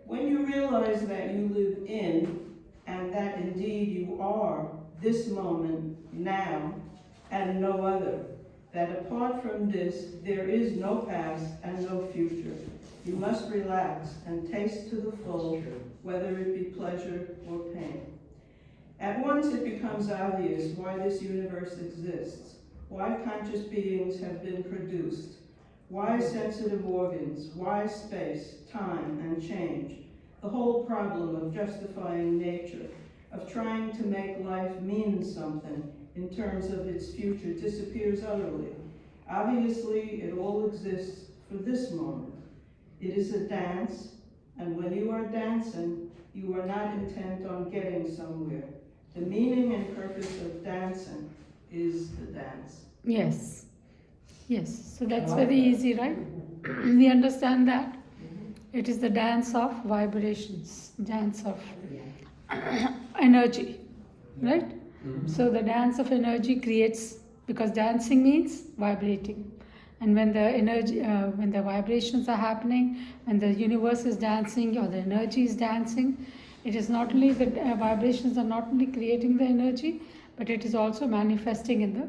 When you realize that you live in, and that indeed you are this moment, now, and no other, that apart from this, there is no past and no future. You must relax and taste to the full, whether it be pleasure or pain. At once it becomes obvious why this universe exists, why conscious beings have been produced, why sensitive organs, why space, time, and change. The whole problem of justifying nature, of trying to make life mean something in terms of its future, disappears utterly. Obviously, it all exists for this moment. It is a dance, and when you are dancing, you are not intent on getting somewhere. The meaning and purpose of dancing is the dance. Yes. Yes. So that's very easy, right? We understand that. It is the dance of vibrations, dance of energy, right? Mm-hmm. So the dance of energy creates, because dancing means vibrating. And when the energy, when the vibrations are happening, when the universe is dancing or the energy is dancing, it is not only the vibrations are not only creating the energy, but it is also manifesting in the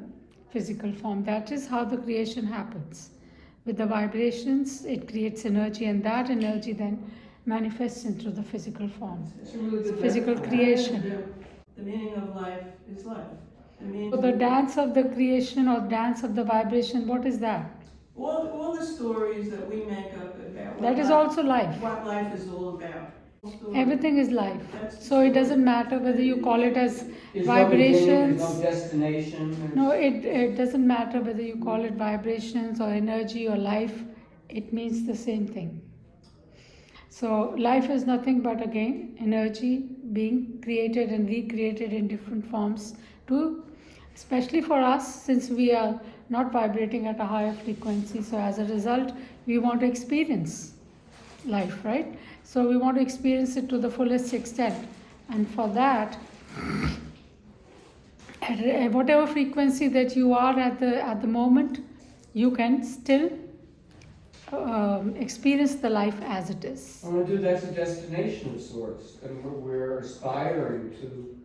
physical form. That is how the creation happens. With the vibrations, it creates energy, and that energy then manifests into the physical form. It's a really good physical metaphor. Creation. The meaning of life is life. So the dance of the creation or dance of the vibration, what is that? All the stories that we make up about that is also life. What life is all about. Everything is life. So it doesn't matter whether you call it as vibrations. No destination. No, it doesn't matter whether you call it vibrations or energy or life. It means the same thing. So life is nothing but, again, energy being created and recreated in different forms to, especially for us, since we are not vibrating at a higher frequency. So as a result, we want to experience life, right? So we want to experience it to the fullest extent. And for that, at whatever frequency that you are at the moment, you can still experience the life as it is. That's a destination of sorts, and we're aspiring to.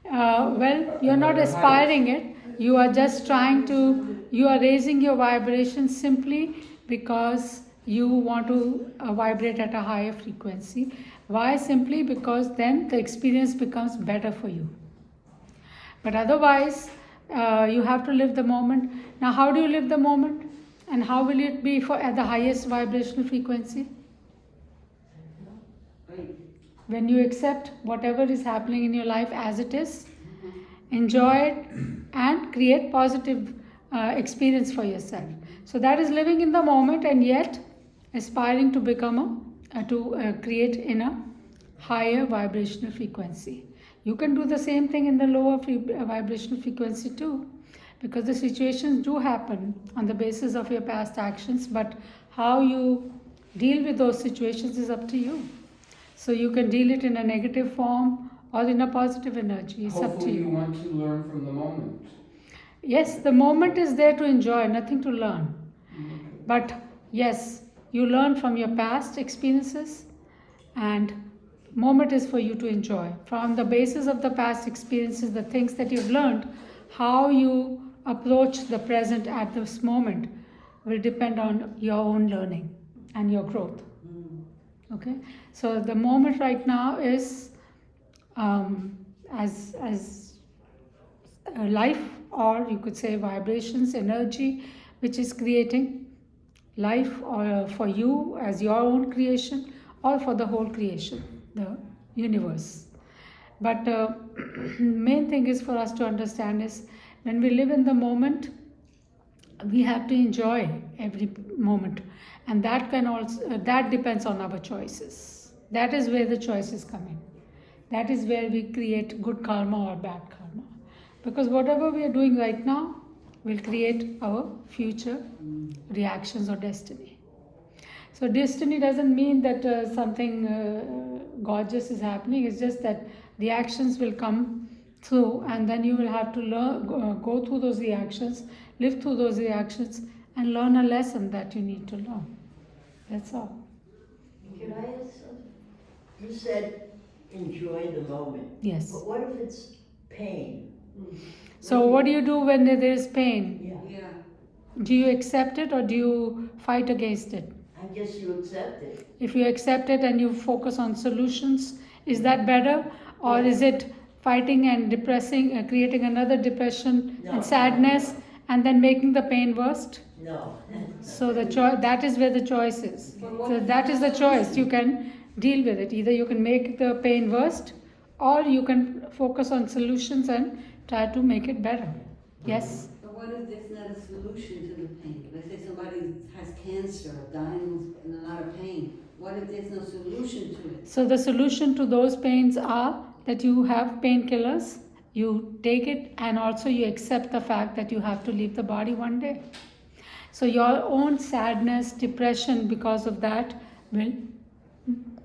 Well, you're not aspiring it. You are just trying to. You are raising your vibration simply because you want to vibrate at a higher frequency. Why? Simply because then the experience becomes better for you. But otherwise, you have to live the moment. Now, how do you live the moment? And how will it be for at the highest vibrational frequency? When you accept whatever is happening in your life as it is, enjoy it, and create positive experience for yourself. So that is living in the moment, and yet aspiring to become create in a higher vibrational frequency. You can do the same thing in the lower vibrational frequency too, because the situations do happen on the basis of your past actions, but how you deal with those situations is up to you. So you can deal it in a negative form or in a positive energy. It's Hopefully up to you. You want to learn from the moment. Yes, the moment is there to enjoy, nothing to learn. But yes, you learn from your past experiences, and moment is for you to enjoy. From the basis of the past experiences, the things that you've learned, how you approach the present at this moment will depend on your own learning and your growth. Okay, so the moment right now is as life, or you could say vibrations, energy, which is creating life, or for you as your own creation, or for the whole creation, the universe. But main thing is for us to understand is when we live in the moment, we have to enjoy every moment, and that can also that depends on our choices. That is where the choices come in. That is where we create good karma or bad karma, because whatever we are doing right now will create our future reactions or destiny. So destiny doesn't mean that something gorgeous is happening. It's just that reactions will come through, and then you will have to go through those reactions, live through those reactions, and learn a lesson that you need to learn. That's all. Can I ask You said enjoy the moment. Yes. But what if it's pain? So what do you do when there is pain? Yeah. Do you accept it or do you fight against it? I guess you accept it. If you accept it and you focus on solutions, is that better? Or is it fighting and depressing, creating another depression and sadness and then making the pain worse? No. So that is where the choice is. So that is the choice. You can deal with it. Either you can make the pain worse or you can focus on solutions and try to make it better. Yes? But what if there's not a solution to the pain? Let's say somebody has cancer or dying in a lot of pain. What if there's no solution to it? So the solution to those pains are that you have painkillers, you take it, and also you accept the fact that you have to leave the body one day. So your own sadness, depression because of that will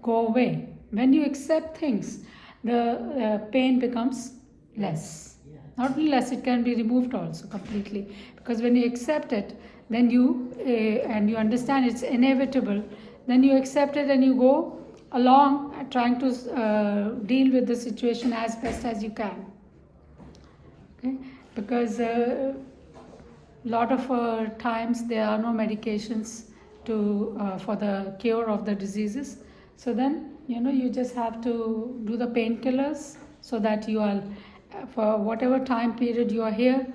go away. When you accept things, the pain becomes less. Not only less, it can be removed also completely. Because when you accept it, then and you understand it's inevitable, then you accept it and you go along trying to deal with the situation as best as you can. Okay? Because lot of times there are no medications for the cure of the diseases. So then, you just have to do the painkillers so that you are, for whatever time period you are here,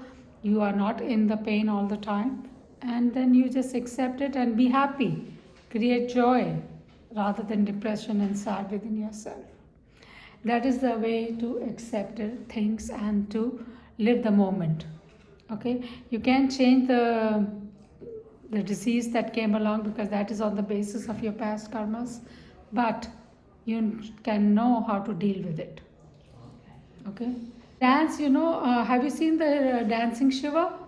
you are not in the pain all the time. And then you just accept it and be happy. Create joy rather than depression and sad within yourself. That is the way to accept things and to live the moment. Okay, you can't change the disease that came along because that is on the basis of your past karmas, but you can know how to deal with it. Okay, dance. Have you seen the dancing Shiva?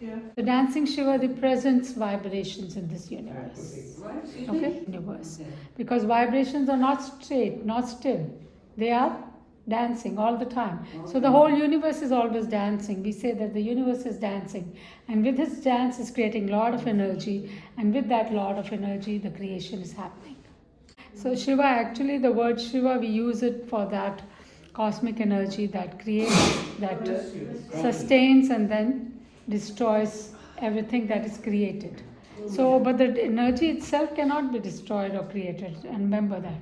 Yeah. The dancing Shiva represents vibrations in this universe. What? Excuse Okay, me? universe, Okay. because vibrations are not straight, not still. They are dancing all the time. So the whole universe is always dancing. We say that the universe is dancing, and with this dance is creating a lot of energy, and with that lot of energy the creation is happening. So Shiva, actually the word Shiva, we use it for that cosmic energy that creates, that sustains and then destroys everything that is created. So but the energy itself cannot be destroyed or created, and remember that.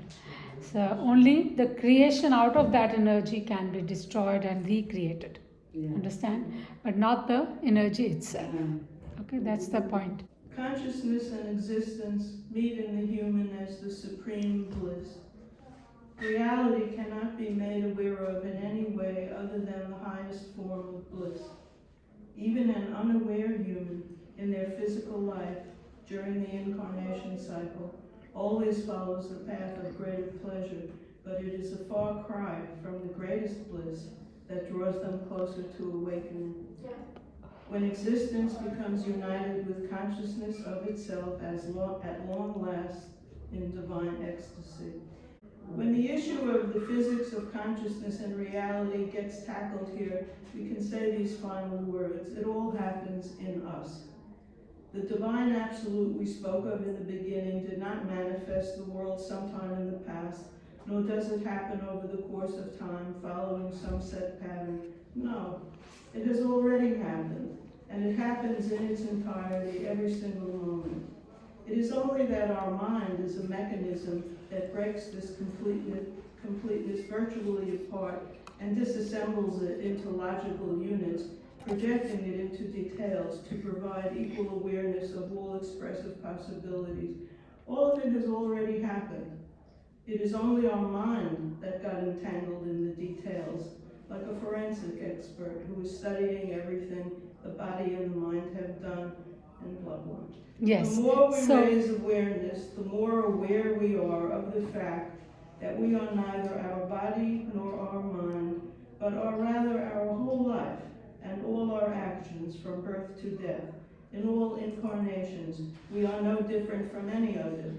So only the creation out of that energy can be destroyed and recreated. Yeah. Understand? But not the energy itself. Okay, that's the point. Consciousness and existence meet in the human as the supreme bliss. Reality cannot be made aware of in any way other than the highest form of bliss. Even an unaware human in their physical life during the incarnation cycle always follows the path of greater pleasure, but it is a far cry from the greatest bliss that draws them closer to awakening. When existence becomes united with consciousness of itself at long last in divine ecstasy. When the issue of the physics of consciousness and reality gets tackled here, we can say these final words: it all happens in us. The divine absolute we spoke of in the beginning did not manifest the world sometime in the past, nor does it happen over the course of time following some set pattern. No, it has already happened, and it happens in its entirety every single moment. It is only that our mind is a mechanism that breaks this completeness virtually apart and disassembles it into logical units, projecting it into details to provide equal awareness of all expressive possibilities. All of it has already happened. It is only our mind that got entangled in the details, like a forensic expert who is studying everything the body and the mind have done, and blah, blah. Yes. The more we raise awareness, the more aware we are of the fact that we are neither our body nor our mind, but are rather our whole life and all our actions from birth to death. In all incarnations, we are no different from any other.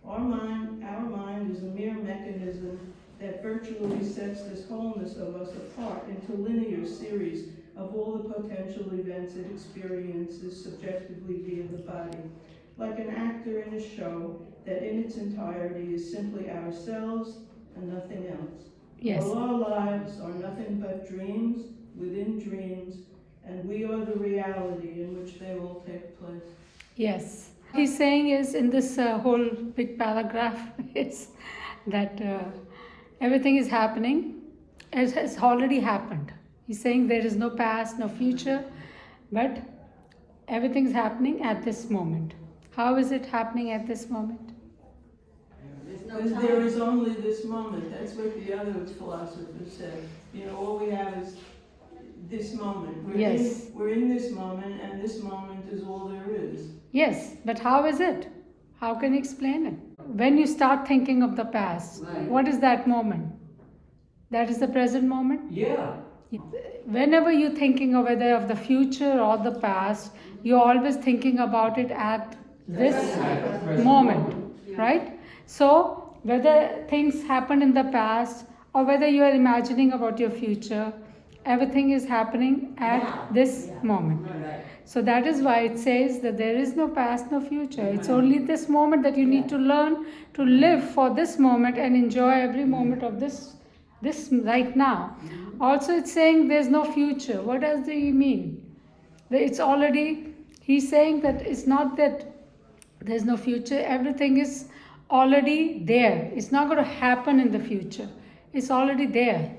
Our mind is a mere mechanism that virtually sets this wholeness of us apart into linear series of all the potential events it experiences subjectively via the body, like an actor in a show that in its entirety is simply ourselves and nothing else. Yes. All our lives are nothing but dreams within dreams, and we are the reality in which they will take place. Yes. He's saying is in this whole big paragraph is that everything is happening. It has already happened. He's saying there is no past, no future, but everything is happening at this moment. How is it happening at this moment? There's no Because there time. is only this moment. That's what the other philosophers said. You know, all we have is this moment. Yes. We're in this moment, and this moment is all there is. Yes, but how is it? How can you explain it? When you start thinking of the past, Right. what is that moment? That is the present moment? Yeah. Whenever you're thinking of whether of the future or the past, you're always thinking about it at this At the present moment, right? So, whether things happened in the past or whether you are imagining about your future, everything is happening at Now. this Yeah. moment. Right. So that is why it says that there is no past, no future. It's only this moment that you need to learn to live for this moment and enjoy every moment of this right now. Also, it's saying there's no future. What does he mean? It's already, he's saying that it's not that there's no future. Everything is already there. It's not going to happen in the future. It's already there.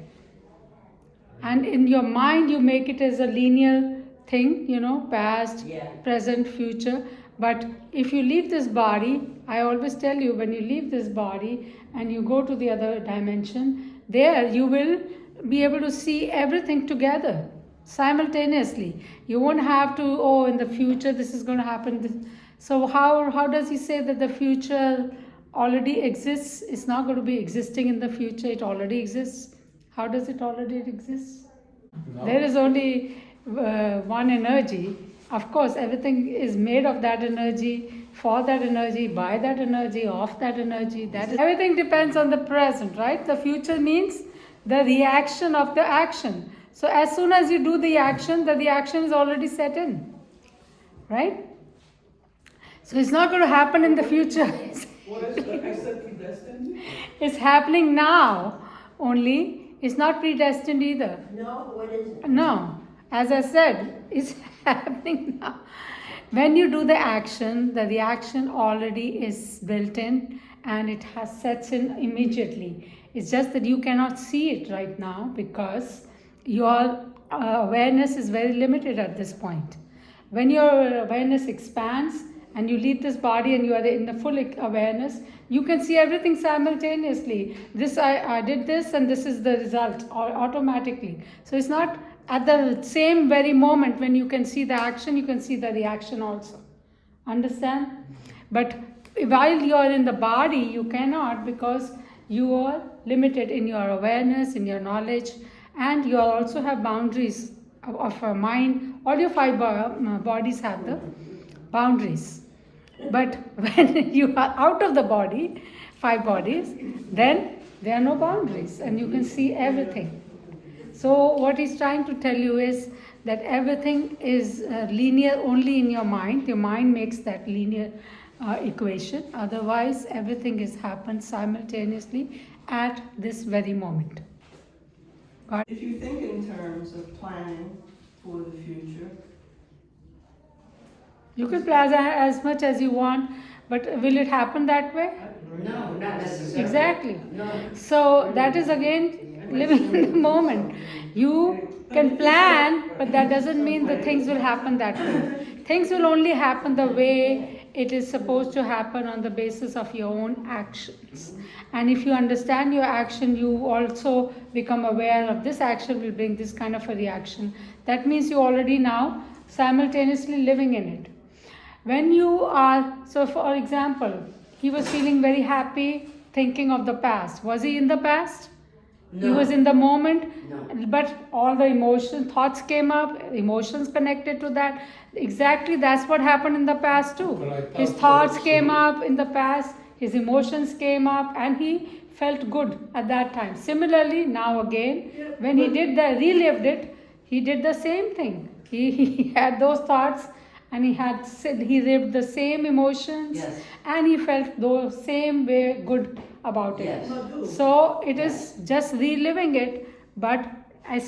And in your mind, you make it as a linear thing, past, Yeah. present, future. But if you leave this body, I always tell you, when you leave this body and you go to the other dimension, there you will be able to see everything together simultaneously. You won't have to, in the future this is going to happen. So how does he say that the future already exists? It's not going to be existing in the future. It already exists. How does it already exist? No. There is only one energy. Of course, everything is made of that energy, for that energy, by that energy, of that energy. Everything depends on the present, right? The future means the reaction of the action. So as soon as you do the action is already set in, right? So it's not going to happen in the future. What is that? Is that predestined? It's happening now only. It's not predestined either. No, what is it? No, as I said, it's happening now. When you do the action, the reaction already is built in and it sets in immediately. It's just that you cannot see it right now because your awareness is very limited at this point. When your awareness expands and you leave this body and you are in the full awareness, you can see everything simultaneously. I did this and this is the result automatically. So it's not at the same very moment when you can see the action, you can see the reaction also. Understand? But while you are in the body, you cannot because you are limited in your awareness, in your knowledge, and you also have boundaries of mind. All your five bodies have the boundaries. But when you are out of the body, five bodies, then there are no boundaries and you can see everything. So what he's trying to tell you is that everything is linear only in your mind. Your mind makes that linear equation. Otherwise, everything is happens simultaneously at this very moment. If you think in terms of planning for the future, You can plan as much as you want, but will it happen that way? No, not necessarily. Exactly. No. So that is again living in the moment. You can plan, but that doesn't mean that things will happen that way. Things will only happen the way it is supposed to happen on the basis of your own actions. And if you understand your action, you also become aware of this action will bring this kind of a reaction. That means you already now simultaneously living in it. When you are, so for example, he was feeling very happy thinking of the past. Was he in the past? No. He was in the moment, No. but all the thoughts came up, emotions connected to that. Exactly, that's what happened in the past too. But I thought His so thoughts too. came up in the past, his emotions came up, and he felt good at that time. Similarly, now again, when he relived it, he did the same thing. He had those thoughts, and he lived the same emotions, Yes. and he felt those same way good about it. Yes. MADHU. So it is just reliving it, but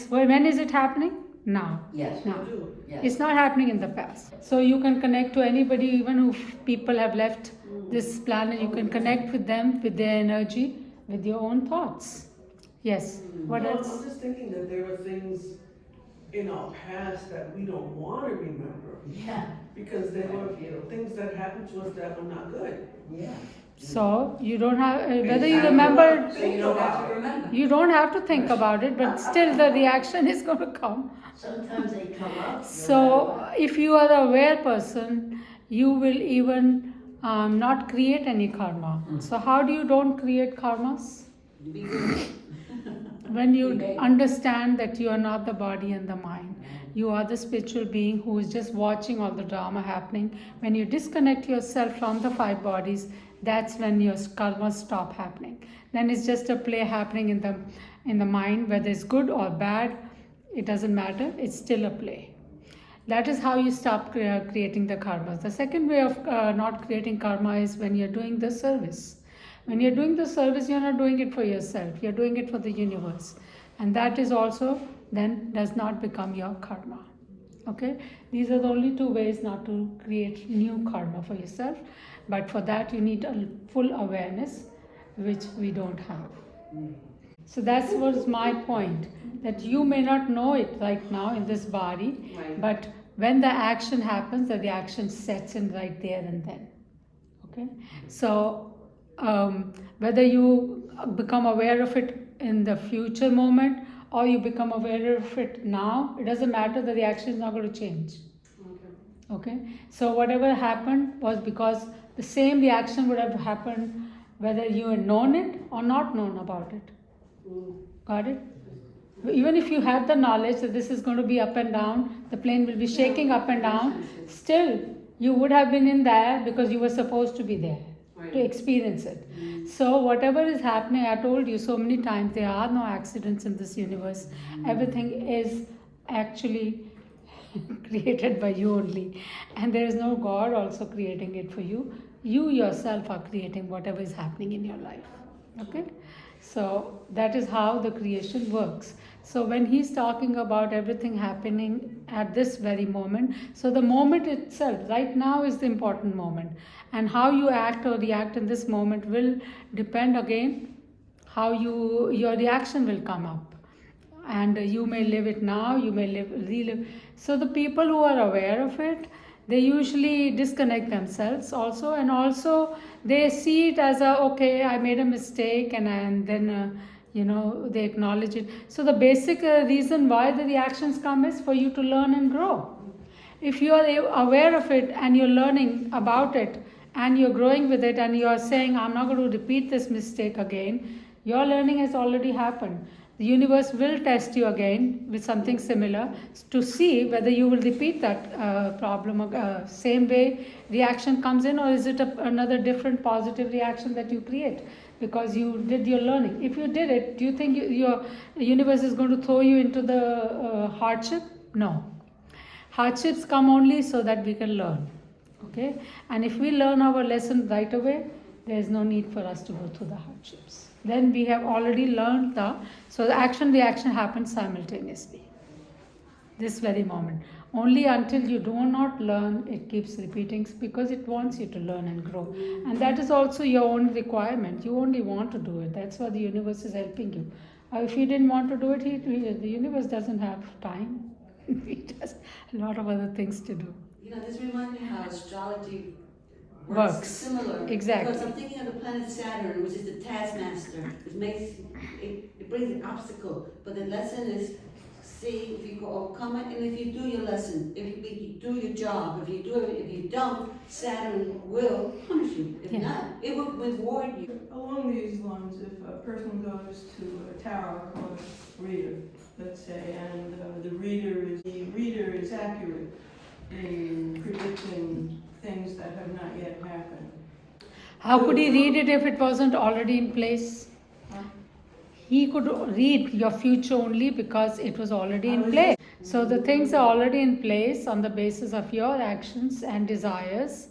when is it happening? Now. Yes. Now. MADHU. Yes. It's not happening in the past. So you can connect to anybody, even if people have left this planet, you can connect with them, with their energy, with your own thoughts. Yes. What No, else? I'm just thinking that there are things in our past that we don't want to remember Yeah. because there were things that happened to us that were not good. Yeah. So you don't have, whether you And remember, So you don't have to remember. you don't have to think about it, but still the reaction is going to come. Sometimes they come up. So if you are a aware person, you will even not create any karma. So how do you don't create karmas? Be good. When you Okay. understand that you are not the body and the mind, you are the spiritual being who is just watching all the drama happening. When you disconnect yourself from the five bodies, that's when your karmas stop happening. Then it's just a play happening in the mind, whether it's good or bad, it doesn't matter. It's still a play. That is how you stop creating the karmas. The second way of not creating karma is when you're doing the service. When you're doing the service, you're not doing it for yourself. You're doing it for the universe. And that is also then does not become your karma. Okay? These are the only two ways not to create new karma for yourself. But for that, you need a full awareness, which we don't have. So that was my point, that you may not know it right now in this body, but when the action happens, the reaction sets in right there and then. Okay? So whether you become aware of it in the future moment or you become aware of it now, it doesn't matter, the reaction is not going to change. Okay? So whatever happened was because the same reaction would have happened whether you had known it or not known about it. Got it? Even if you had the knowledge that this is going to be up and down, the plane will be shaking up and down, still you would have been in there because you were supposed to be there to experience it. So whatever is happening, I told you so many times, there are no accidents in this universe. Everything is actually created by you only, and there is no God also creating it for you. You yourself are creating whatever is happening in your life. Okay? So that is how the creation works. So when he's talking about everything happening at this very moment, so the moment itself right now is the important moment, and how you act or react in this moment will depend again how your reaction will come up. And you may live it now, you may relive. So the people who are aware of it, they usually disconnect themselves also, and also they see it as okay, I made a mistake, and then they acknowledge it. So the basic reason why the reactions come is for you to learn and grow. If you are aware of it and you're learning about it and you're growing with it and you're saying, I'm not going to repeat this mistake again, your learning has already happened. The universe will test you again with something similar to see whether you will repeat that problem. Same way reaction comes in, or is it another different positive reaction that you create because you did your learning. If you did it, do you think your universe is going to throw you into the hardship? No. Hardships come only so that we can learn. Okay? And if we learn our lesson right away, there is no need for us to go through the hardships. Then we have already learned so the action reaction happens simultaneously. This very moment. Only until you do not learn, it keeps repeating because it wants you to learn and grow. And that is also your own requirement. You only want to do it. That's why the universe is helping you. If you didn't want to do it, the universe doesn't have time. It has a lot of other things to do. This reminds me how astrology Works. similar. Exactly. Because I'm thinking of the planet Saturn, which is the taskmaster. It brings an obstacle, but the lesson is see if you go overcome it, and if you do your lesson, if you do your job, if you don't, Saturn will punish you. If not, it will reward you. Along these lines, if a person goes to a tarot card reader, let's say, and the reader is accurate in predicting things that have not yet happened. How could he read it if it wasn't already in place? He could read your future only because it was already in place. So the things are already in place on the basis of your actions and desires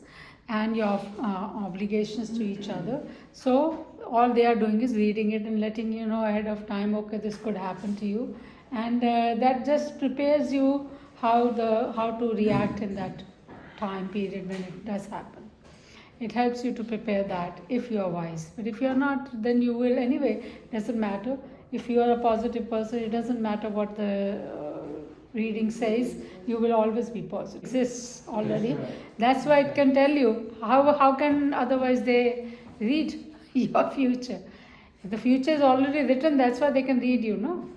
and your obligations to each other. So all they are doing is reading it and letting you know ahead of time, okay, this could happen to you, and that just prepares you how to react in that time period when it does happen. It helps you to prepare that if you are wise. But if you are not, then you will anyway. Doesn't matter. If you are a positive person, it doesn't matter what the reading says. You will always be positive. It exists already. That's right. That's why it can tell you. How can otherwise they read your future? If the future is already written, that's why they can read you, no?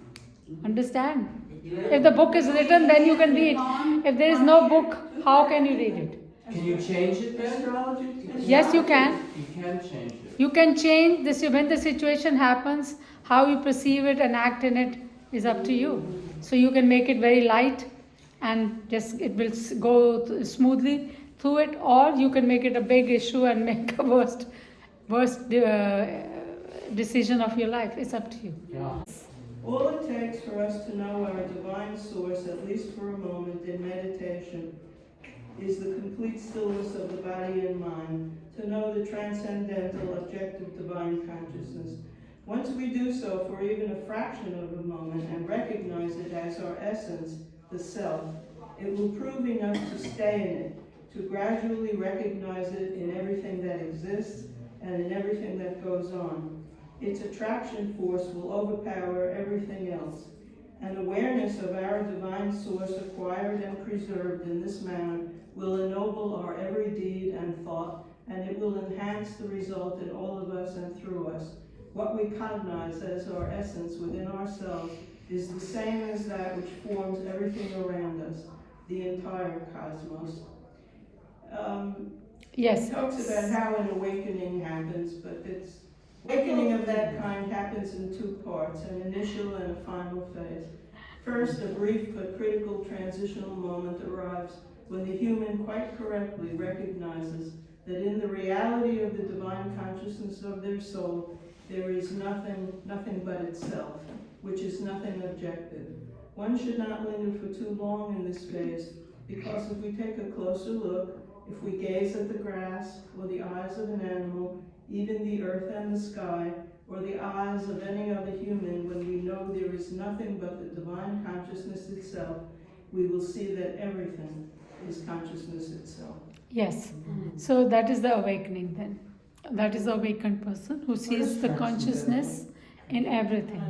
Understand? If the book is written, then you can read. If there is no book, how can you read it? Can you change it then? Astrology? Yes, you can. You can change it. You can change this when the situation happens. How you perceive it and act in it is up to you. So you can make it very light and just it will go smoothly through it, or you can make it a big issue and make a worst decision of your life. It's up to you. Yeah. All it takes for us to know our divine source, at least for a moment in meditation, is the complete stillness of the body and mind, to know the transcendental, objective divine consciousness. Once we do so for even a fraction of a moment and recognize it as our essence, the self, it will prove enough to stay in it, to gradually recognize it in everything that exists and in everything that goes on. Its attraction force will overpower everything else. An awareness of our divine source acquired and preserved in this manner will ennoble our every deed and thought, and it will enhance the result in all of us and through us. What we cognize as our essence within ourselves is the same as that which forms everything around us, the entire cosmos. Yes. It talks about how an awakening happens, but it's awakening of that kind happens in two parts, an initial and a final phase. First, a brief but critical transitional moment arrives when the human quite correctly recognizes that in the reality of the divine consciousness of their soul, there is nothing but itself, which is nothing objective. One should not linger for too long in this phase, because if we take a closer look, if we gaze at the grass or the eyes of an animal, even the earth and the sky, or the eyes of any other human, when we know there is nothing but the divine consciousness itself, we will see that everything is consciousness itself. Yes. So that is the awakening then. That is the awakened person who sees the consciousness in everything.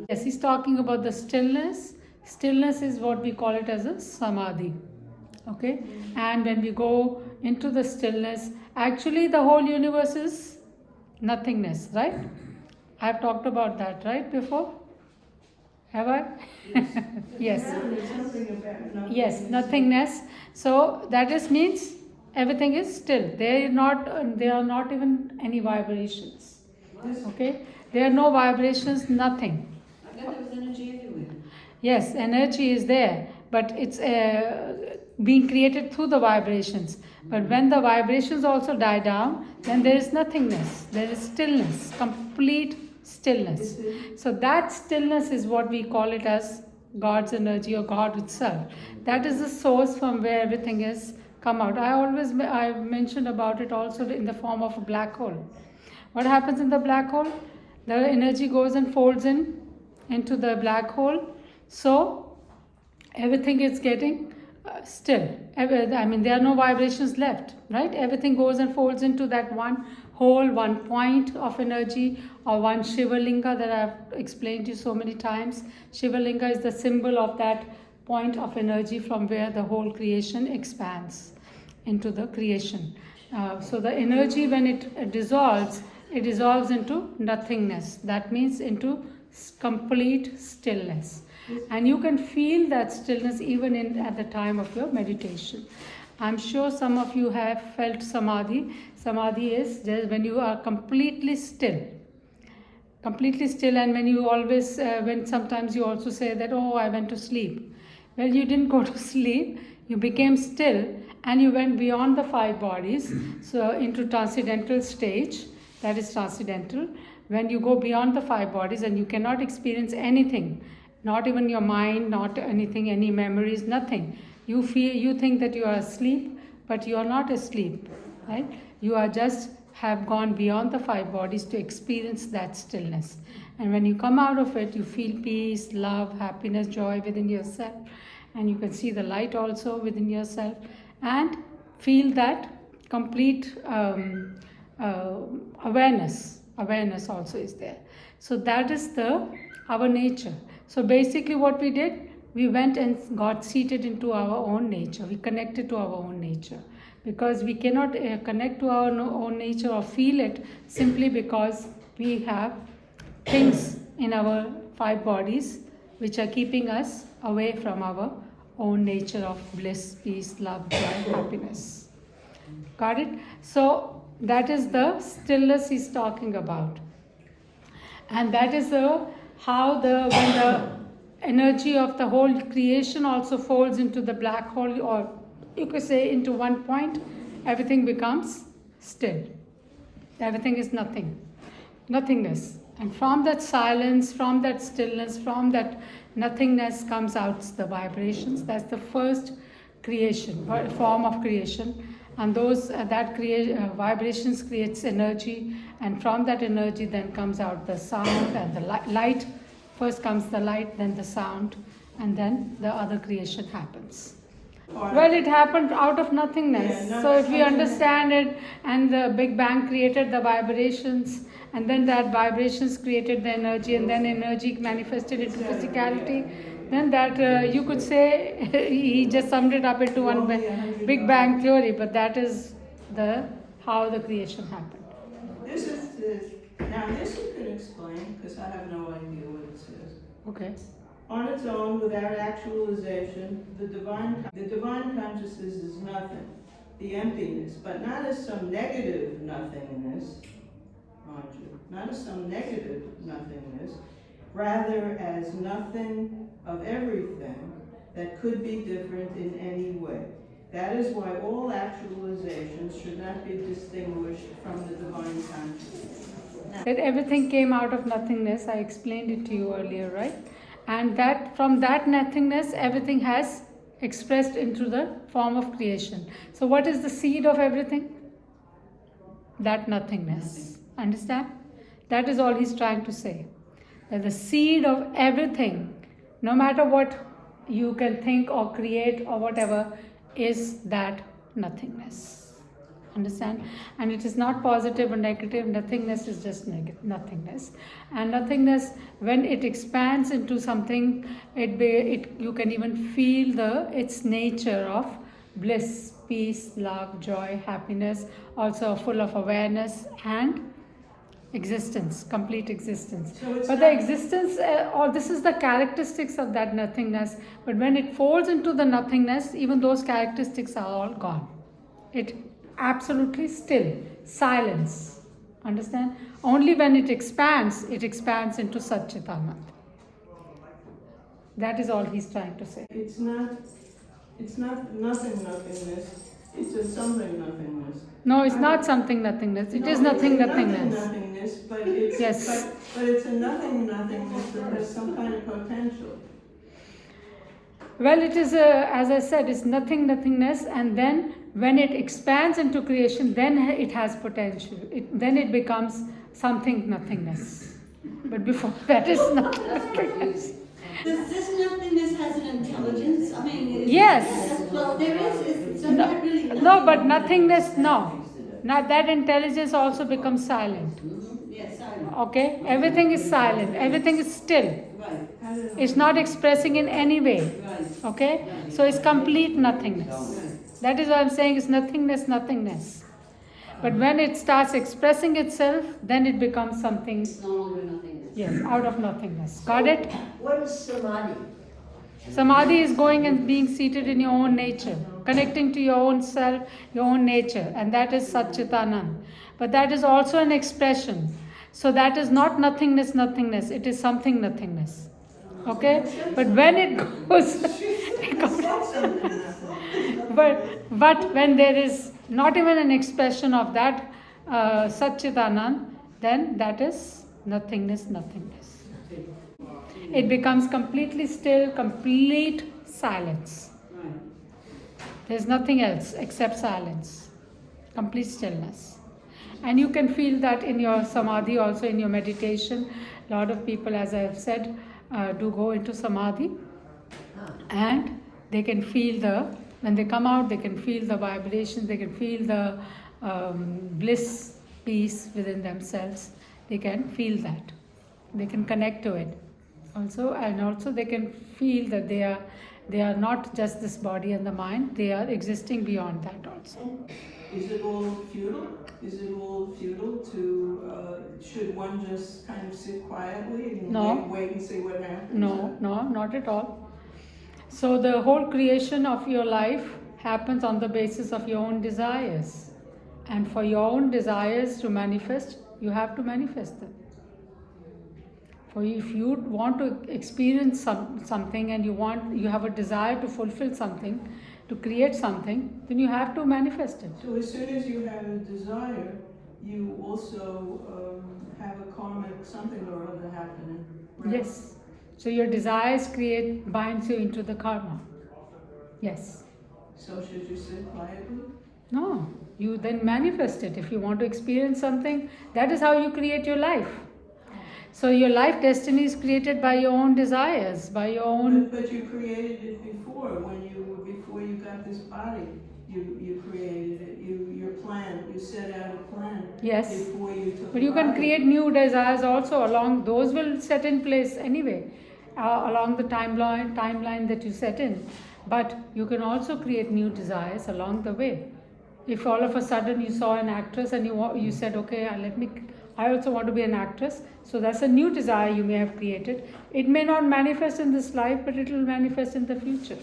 Yes, he's talking about the stillness. Stillness is what we call it as a Samadhi. Okay? And when we go into the stillness, actually the whole universe is nothingness, right? I've talked about that, right, before? Have I? Yes. Yes, nothingness. So that is means everything is still. There are not even any vibrations. Okay? There are no vibrations, nothing. I thought there was energy everywhere. Yes, energy is there, but it's being created through the vibrations. But when the vibrations also die down, then there is nothingness. There is stillness, complete stillness. So that stillness is what we call it as God's energy or God itself. That is the source from where everything is come out. I mentioned about it also in the form of a black hole. What happens in the black hole? The energy goes and folds into the black hole. So everything is getting still. I mean, there are no vibrations left, right? Everything goes and folds into that one whole, one point of energy, or one Shiva Linga that I've explained to you so many times. Shiva Linga is the symbol of that point of energy from where the whole creation expands into the creation. So the energy, when it dissolves into nothingness. That means into complete stillness. And you can feel that stillness even at the time of your meditation. I'm sure some of you have felt Samadhi. Samadhi is just when you are completely still. Completely still, and when you always, when sometimes you also say that, oh, I went to sleep. Well, you didn't go to sleep. You became still and you went beyond the five bodies, so into transcendental stage. That is transcendental. When you go beyond the five bodies and you cannot experience anything, not even your mind, not anything, any memories, nothing. You think that you are asleep, but you are not asleep, right? You are just have gone beyond the five bodies to experience that stillness. And when you come out of it, you feel peace, love, happiness, joy within yourself. And you can see the light also within yourself and feel that complete awareness. Awareness also is there. So that is our nature. So basically what we did, we went and got seated into our own nature. We connected to our own nature. Because we cannot connect to our own nature or feel it simply because we have things in our five bodies which are keeping us away from our own nature of bliss, peace, love, joy, happiness. Got it? So that is the stillness he's talking about. And that is when the energy of the whole creation also folds into the black hole, or you could say into one point, everything becomes still. Everything is nothing. Nothingness. And from that silence, from that stillness, from that nothingness comes out the vibrations. That's the first creation, form of creation. And vibrations creates energy, and from that energy then comes out the sound and the light. First comes the light, then the sound, and then the other creation happens. Well, it happened out of nothingness. Yeah, So if we understand it, and the Big Bang created the vibrations, and then that vibrations created the energy, and then energy manifested into physicality, then that you could say he just summed it up into one Big Bang theory, but that is how the creation happened. This you can explain, because I have no idea what it says. Okay. On its own, without actualization, the divine consciousness is nothing, the emptiness, but not as some negative nothingness, mind you, not as some negative nothingness, rather as nothing of everything that could be different in any way. That is why all actualizations should not be distinguished from the divine consciousness. That everything came out of nothingness, I explained it to you earlier, right? And that from that nothingness, everything has expressed into the form of creation. So what is the seed of everything? That nothingness. Understand? That is all he's trying to say. That the seed of everything, no matter what you can think or create or whatever, is that nothingness. Understand? And it is not positive or negative. Nothingness is just nothingness. And nothingness, when it expands into something, you can even feel its nature of bliss, peace, love, joy, happiness, also full of awareness and existence, complete existence. But the existence, or this is the characteristics of that nothingness. But when it falls into the nothingness, even those characteristics are all gone. It absolutely still, silence. Understand? Only when it expands into Satchitanand. That is all he's trying to say. It's not nothingness. It's a something nothingness. No, it's not something nothingness. It is nothing nothingness. Nothingness, but it's Yes. but it's a nothingness that has some kind of potential. Well, it is, as I said, it's nothingness, and then when it expands into creation, then it has potential. Then it becomes something nothingness. But before that is nothingness. This nothingness has an intelligence. I mean, Yes. Well, there is. It's not really nothing. No, but nothingness, no. Now that intelligence also becomes silent. Yes, silent. Okay? Everything is silent. Everything is still. Right. It's not expressing in any way. Right. Okay? So it's complete nothingness. That is why I'm saying it's nothingness. But when it starts expressing itself, then it becomes something, It's no longer nothingness. yes, out of nothingness. Got it? What is Samadhi? Samadhi is going and being seated in your own nature, connecting to your own self, your own nature, and that is Satchitanand. But that is also an expression. So that is not nothingness, it is something nothingness. Okay? But when it goes, but when there is not even an expression of that Satchitanand, then that is nothingness. It becomes completely still, complete silence. Right. There's nothing else except silence, complete stillness. And you can feel that in your Samadhi, also in your meditation. A lot of people, as I have said, do go into Samadhi, and they can feel when they come out, they can feel the vibration, they can feel the bliss, peace within themselves. They can feel that. They can connect to it also, and also they can feel that they are not just this body and the mind, they are existing beyond that also. Is it all futile? Is it all futile to, should one just kind of sit quietly and No. wait and see what happens? No, not at all. So the whole creation of your life happens on the basis of your own desires. And for your own desires to manifest, you have to manifest them. For if you want to experience something and you have a desire to fulfill something, to create something, then you have to manifest it. So as soon as you have a desire, you also have a karmic something or other happening. Right? Yes. So your desires binds you into the karma. Yes. So should you sit quietly? No. You then manifest it. If you want to experience something, that is how you create your life. So your life destiny is created by your own desires, by your own. But you created it before before you got this body. You created it. Your plan. You set out a plan. Yes. Before you took. But you can create new desires also along. Those will set in place anyway, along the timeline that you set in. But you can also create new desires along the way. If all of a sudden you saw an actress and you said, okay, I also want to be an actress. So that's a new desire you may have created. It may not manifest in this life, but it will manifest in the future.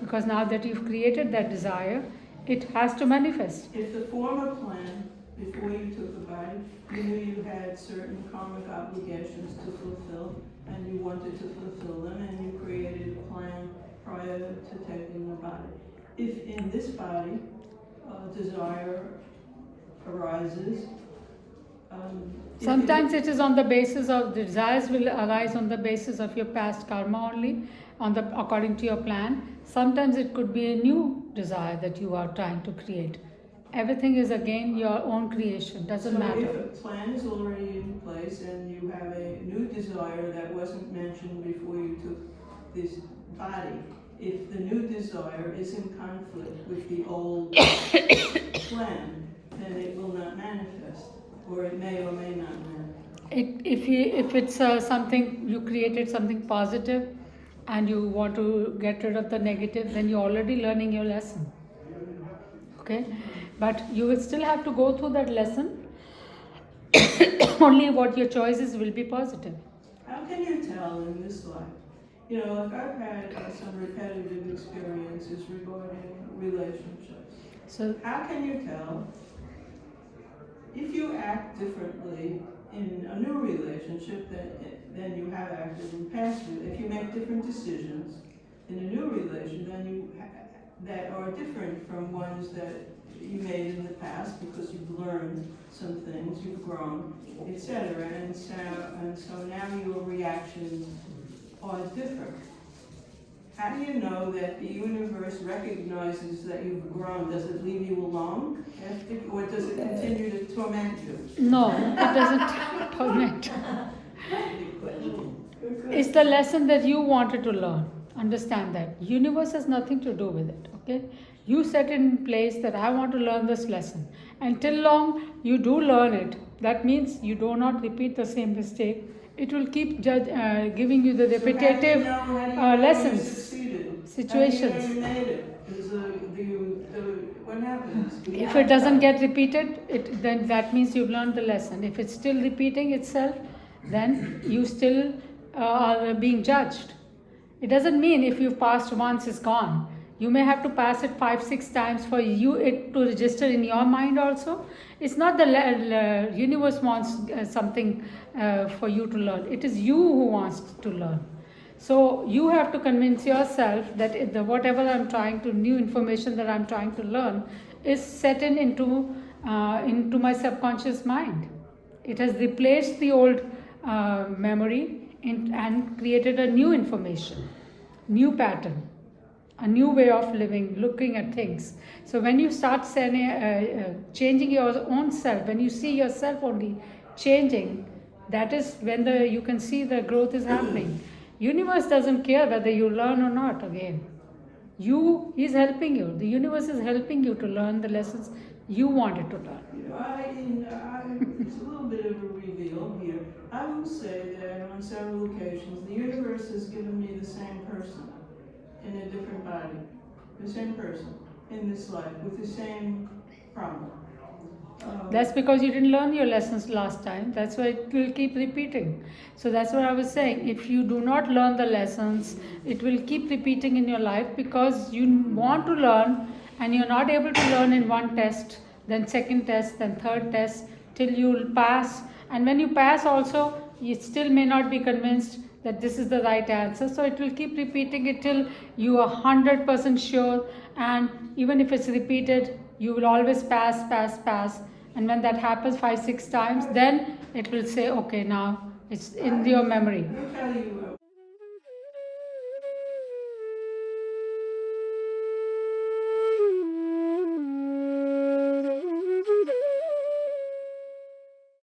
Because now that you've created that desire, it has to manifest. If the former plan, before you took the body, you knew you had certain karmic obligations to fulfill, and you wanted to fulfill them, and you created a plan prior to taking the body. If in this body, desire arises, sometimes it is on the basis of the desires will arise on the basis of your past karma only, according to your plan. Sometimes it could be a new desire that you are trying to create. Everything is again your own creation, doesn't matter. If a plan is already in place and you have a new desire that wasn't mentioned before you took this body, if the new desire is in conflict with the old plan, then it will not manifest, or it may or may not manifest. If it's something, you created something positive and you want to get rid of the negative, then you're already learning your lesson. Okay? But you will still have to go through that lesson. Only what your choices will be positive. How can you tell in this life? Like I've had some repetitive experiences regarding relationships. So how can you tell if you act differently in a new relationship than you have acted in past? If you make different decisions in a new relation that are different from ones that you made in the past because you've learned some things, you've grown, etc. And so now your reactions are different. How do you know that the universe recognizes that you've grown? Does it leave you alone? Or does it continue to torment you? no, it doesn't torment. It's the lesson that you wanted to learn. Understand that. Universe has nothing to do with it. Okay? You set in place that I want to learn this lesson. Until long you do learn it. That means you do not repeat the same mistake. It will keep giving you the repetitive lessons, situations. How do you know you made it? What happens? If it doesn't get repeated, then that means you've learned the lesson. If it's still repeating itself, then you still are being judged. It doesn't mean if you've passed once, it's gone. You may have to pass it 5-6 times for it to register in your mind also. It's not the universe wants something for you to learn. It is you who wants to learn. So you have to convince yourself that whatever new information that I'm trying to learn is set into my subconscious mind. It has replaced the old memory and created a new information, new pattern. a new way of living, looking at things. So when you start changing your own self, when you see yourself only changing, that is when you can see the growth is happening. Universe doesn't care whether you learn or not again. You is helping you. The universe is helping you to learn the lessons you wanted to learn. You know, it's a little bit of a reveal here. I will say that on several occasions, the universe has given me the same person in a different body, the same person in this life with the same problem. That's because you didn't learn your lessons last time. That's why it will keep repeating. So that's what I was saying. If you do not learn the lessons, it will keep repeating in your life because you want to learn and you're not able to learn in one test, then second test, then third test, till you'll pass. And when you pass also, you still may not be convinced that this is the right answer. So it will keep repeating it till you are 100% sure. And even if it's repeated, you will always pass. And when that happens 5-6 times, then it will say, okay, now it's in your memory. Let me tell you